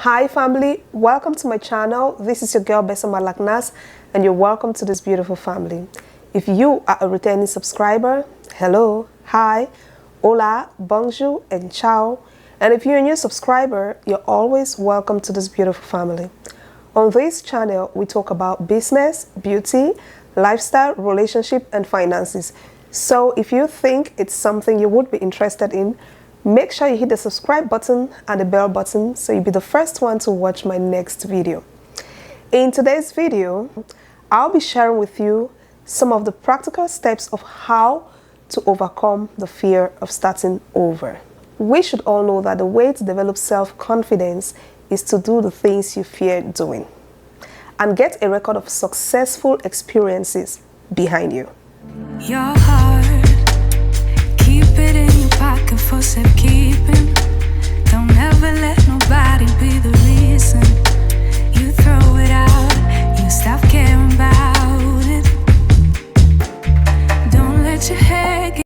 Hi family, welcome to my channel. This is your girl Besama Laknas and you're welcome to this beautiful family. If you are a returning subscriber, hello, hi, hola, bonjour and ciao. And if you're a new subscriber, you're always welcome to this beautiful family. On this channel, we talk about business, beauty, lifestyle, relationship and finances. So if you think it's something you would be interested in, make sure you hit the subscribe button and the bell button so you'll be the first one to watch my next video. In today's video, I'll be sharing with you some of the practical steps of how to overcome the fear of starting over. We should all know that the way to develop self-confidence is to do the things you fear doing and get a record of successful experiences behind you. Your heart, keep it in your pocket for safekeeping. Don't ever let nobody be the reason you throw it out. You stop caring about it. Don't let your head get.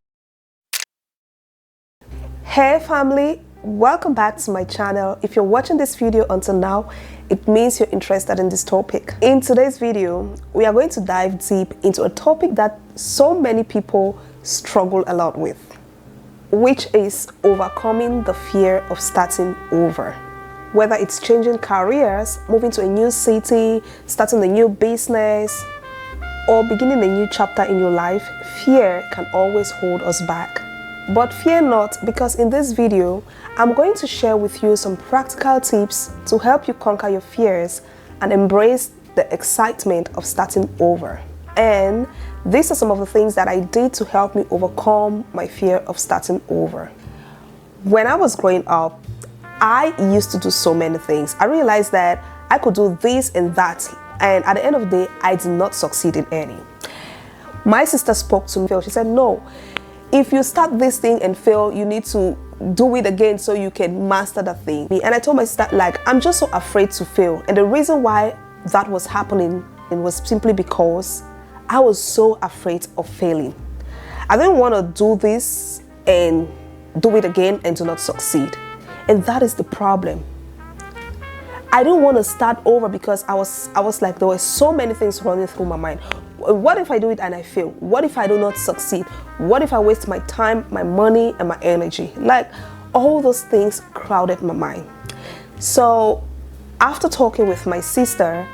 Hey family, welcome back to my channel. If you're watching this video until now, it means you're interested in this topic. In today's video, we are going to dive deep into a topic that so many people struggle a lot with, which is overcoming the fear of starting over. Whether it's changing careers, moving to a new city, starting a new business, or beginning a new chapter in your life, fear can always hold us back. But fear not, because in this video, I'm going to share with you some practical tips to help you conquer your fears and embrace the excitement of starting over. And these are some of the things that I did to help me overcome my fear of starting over. When I was growing up, I used to do so many things. I realized that I could do this and that, and at the end of the day, I did not succeed in any. My sister spoke to me. She said, no, if you start this thing and fail, you need to do it again so you can master that thing. And I told my sister, I'm just so afraid to fail. And the reason why that was happening was simply because I was so afraid of failing. I didn't want to do this and do it again and do not succeed. And that is the problem. I didn't want to start over because I was like, there were so many things running through my mind. What if I do it and I fail? What if I do not succeed? What if I waste my time, my money, and my energy? All those things crowded my mind. So after talking with my sister,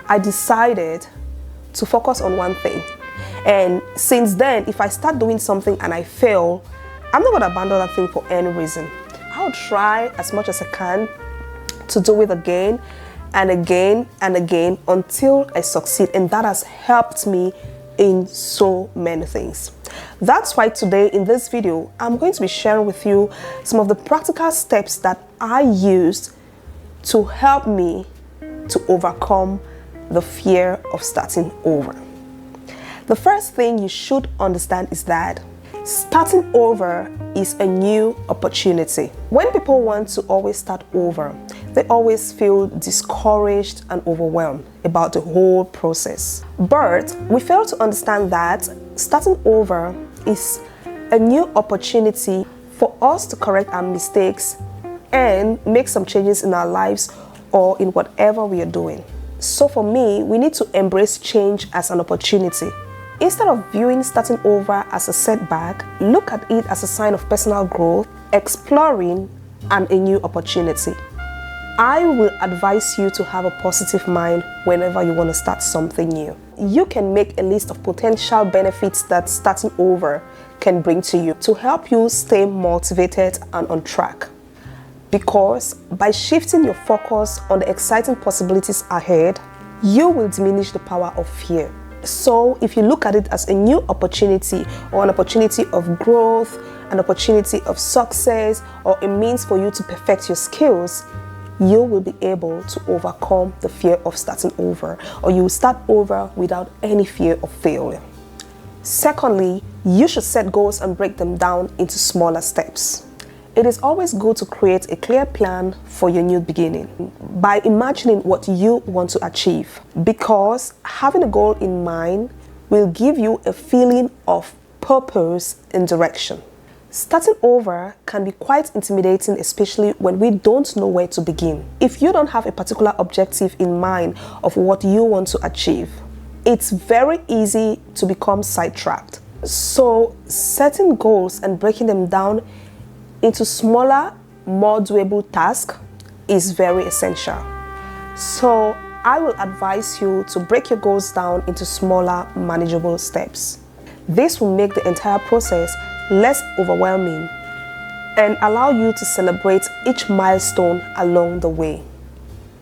I decided to focus on one thing. And since then, if I start doing something and I fail, I'm not going to abandon that thing for any reason. I'll try as much as I can to do it again and again and again until I succeed, and that has helped me in so many things. That's why today in this video I'm going to be sharing with you some of the practical steps that I used to help me to overcome the fear of starting over. The first thing you should understand is that starting over is a new opportunity. When people want to always start over, they always feel discouraged and overwhelmed about the whole process. But we fail to understand that starting over is a new opportunity for us to correct our mistakes and make some changes in our lives or in whatever we are doing. So for me, we need to embrace change as an opportunity. Instead of viewing starting over as a setback, look at it as a sign of personal growth, exploring, and a new opportunity. I will advise you to have a positive mind whenever you want to start something new. You can make a list of potential benefits that starting over can bring to you to help you stay motivated and on track. Because by shifting your focus on the exciting possibilities ahead, you will diminish the power of fear. So if you look at it as a new opportunity or an opportunity of growth, an opportunity of success, or a means for you to perfect your skills, you will be able to overcome the fear of starting over, or you will start over without any fear of failure. Secondly, you should set goals and break them down into smaller steps. It is always good to create a clear plan for your new beginning by imagining what you want to achieve, because having a goal in mind will give you a feeling of purpose and direction. Starting over can be quite intimidating, especially when we don't know where to begin. If you don't have a particular objective in mind of what you want to achieve, it's very easy to become sidetracked. So setting goals and breaking them down into smaller, more doable tasks is very essential. So I will advise you to break your goals down into smaller, manageable steps. This will make the entire process less overwhelming and allow you to celebrate each milestone along the way.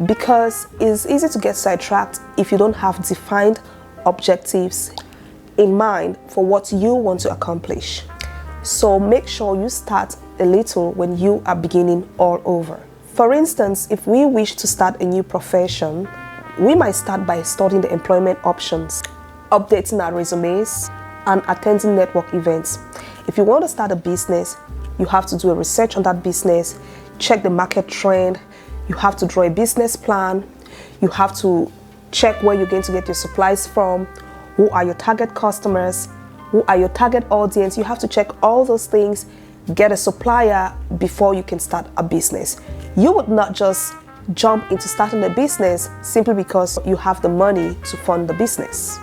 Because it's easy to get sidetracked if you don't have defined objectives in mind for what you want to accomplish. So make sure you start a little when you are beginning all over. For instance, if we wish to start a new profession, we might start by studying the employment options, updating our resumes, and attending network events. If you want to start a business, you have to do a research on that business, check the market trend, you have to draw a business plan, you have to check where you're going to get your supplies from, who are your target customers, who are your target audience. You have to check all those things, get a supplier before you can start a business. You would not just jump into starting a business simply because you have the money to fund the business.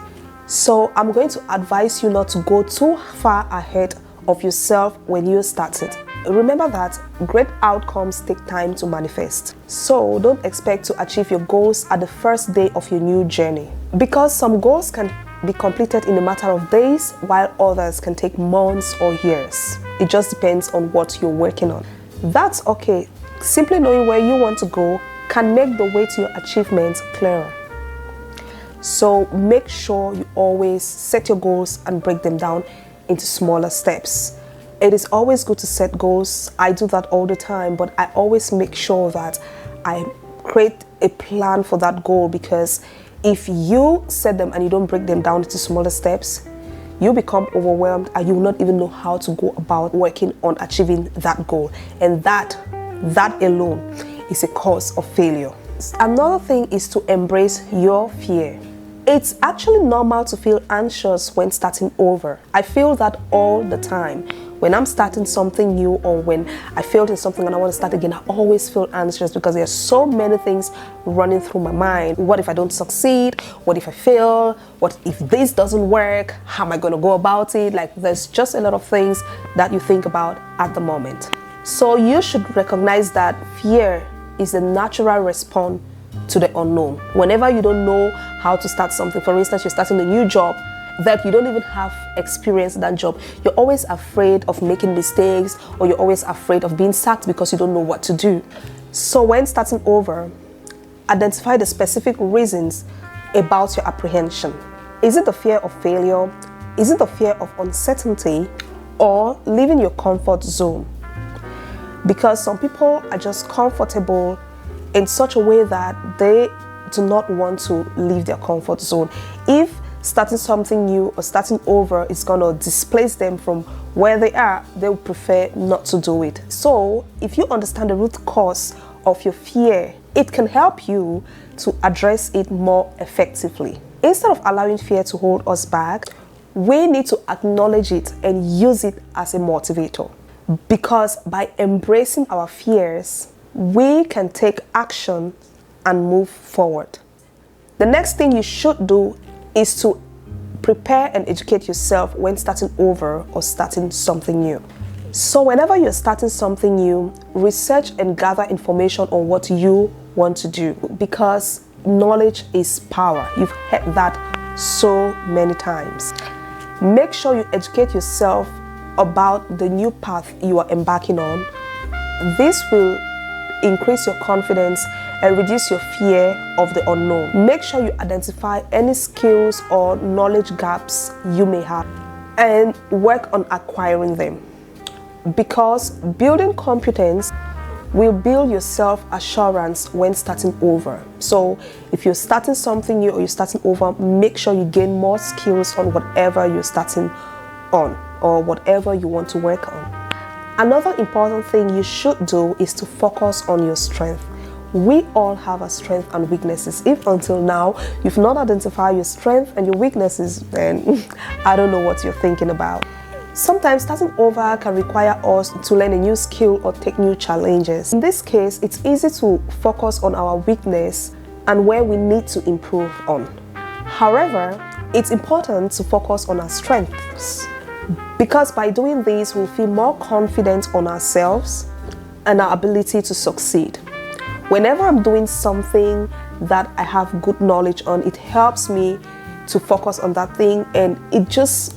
So I'm going to advise you not to go too far ahead of yourself when you start it. Remember that great outcomes take time to manifest. So don't expect to achieve your goals at the first day of your new journey, because some goals can be completed in a matter of days while others can take months or years. It just depends on what you're working on. That's okay. Simply knowing where you want to go can make the way to your achievements clearer. So make sure you always set your goals and break them down into smaller steps. It is always good to set goals. I do that all the time, but I always make sure that I create a plan for that goal, because if you set them and you don't break them down into smaller steps, you become overwhelmed and you will not even know how to go about working on achieving that goal. And that alone is a cause of failure. Another thing is to embrace your fear. It's actually normal to feel anxious when starting over. I feel that all the time. When I'm starting something new, or when I failed in something and I want to start again, I always feel anxious because there are so many things running through my mind. What if I don't succeed? What if I fail? What if this doesn't work? How am I going to go about it? Like, there's just a lot of things that you think about at the moment. So you should recognize that fear is a natural response to the unknown. Whenever you don't know how to start something, for instance, you're starting a new job that you don't even have experience in that job, you're always afraid of making mistakes, or you're always afraid of being sacked because you don't know what to do. So when starting over, identify the specific reasons about your apprehension. Is it the fear of failure? Is it the fear of uncertainty, or leaving your comfort zone? Because some people are just comfortable in such a way that they do not want to leave their comfort zone. If starting something new or starting over is going to displace them from where they are, they would prefer not to do it. So if you understand the root cause of your fear, it can help you to address it more effectively. Instead of allowing fear to hold us back, we need to acknowledge it and use it as a motivator. Because by embracing our fears, we can take action and move forward. The next thing you should do is to prepare and educate yourself when starting over or starting something new. So whenever you're starting something new, research and gather information on what you want to do, because knowledge is power. You've heard that so many times. Make sure you educate yourself about the new path you are embarking on. This will increase your confidence and reduce your fear of the unknown. Make sure you identify any skills or knowledge gaps you may have and work on acquiring them. Because building competence will build your self-assurance when starting over. So if you're starting something new or you're starting over, make sure you gain more skills on whatever you're starting on or whatever you want to work on. Another important thing you should do is to focus on your strength. We all have our strengths and weaknesses. If until now you've not identified your strengths and your weaknesses, then I don't know what you're thinking about. Sometimes starting over can require us to learn a new skill or take new challenges. In this case, it's easy to focus on our weakness and where we need to improve on. However, it's important to focus on our strengths, because by doing this, we'll feel more confident on ourselves and our ability to succeed. Whenever I'm doing something that I have good knowledge on, it helps me to focus on that thing, and it just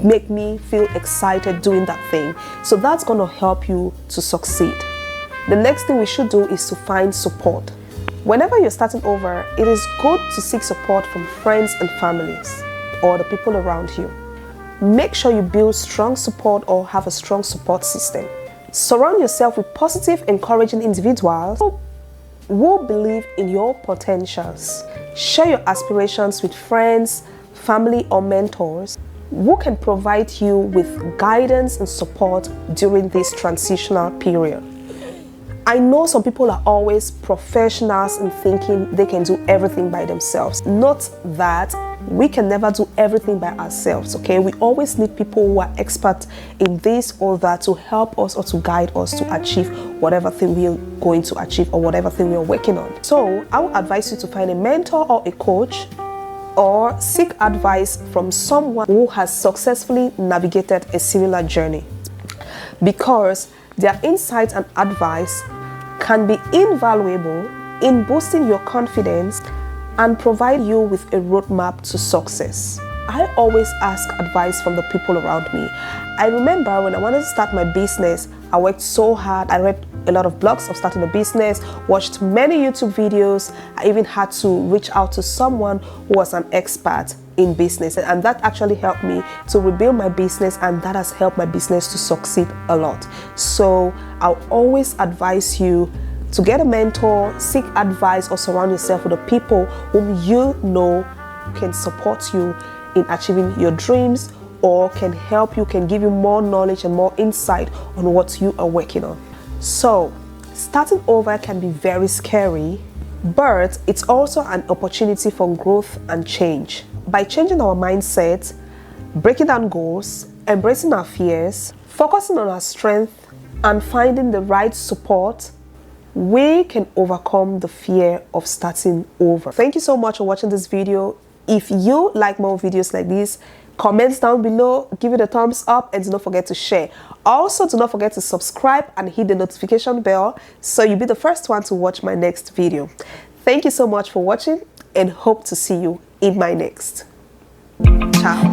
make me feel excited doing that thing. So that's going to help you to succeed. The next thing we should do is to find support. Whenever you're starting over, it is good to seek support from friends and families or the people around you. Make sure you build strong support or have a strong support system. Surround yourself with positive, encouraging individuals who believe in your potentials. Share your aspirations with friends, family, or mentors who can provide you with guidance and support during this transitional period. I know some people are always professionals in thinking they can do everything by themselves. Not that we can never do everything by ourselves, okay? We always need people who are experts in this or that to help us or to guide us to achieve whatever thing we are going to achieve or whatever thing we are working on. So I would advise you to find a mentor or a coach, or seek advice from someone who has successfully navigated a similar journey, because their insights and advice can be invaluable in boosting your confidence and provide you with a roadmap to success. I always ask advice from the people around me. I remember when I wanted to start my business, I worked so hard. I read a lot of blogs of starting a business, watched many YouTube videos. I even had to reach out to someone who was an expert in business, and that actually helped me to rebuild my business, and that has helped my business to succeed a lot. So I'll always advise you to get a mentor, seek advice, or surround yourself with the people whom you know can support you in achieving your dreams, or can help you, can give you more knowledge and more insight on what you are working on. So starting over can be very scary, but it's also an opportunity for growth and change. By changing our mindset, breaking down goals, embracing our fears, focusing on our strength, and finding the right support, we can overcome the fear of starting over. Thank you so much for watching this video. If you like more videos like this, comments down below, give it a thumbs up, and do not forget to share. Also, do not forget to subscribe and hit the notification bell so you'll be the first one to watch my next video. Thank you so much for watching, and hope to see you in my next. Ciao.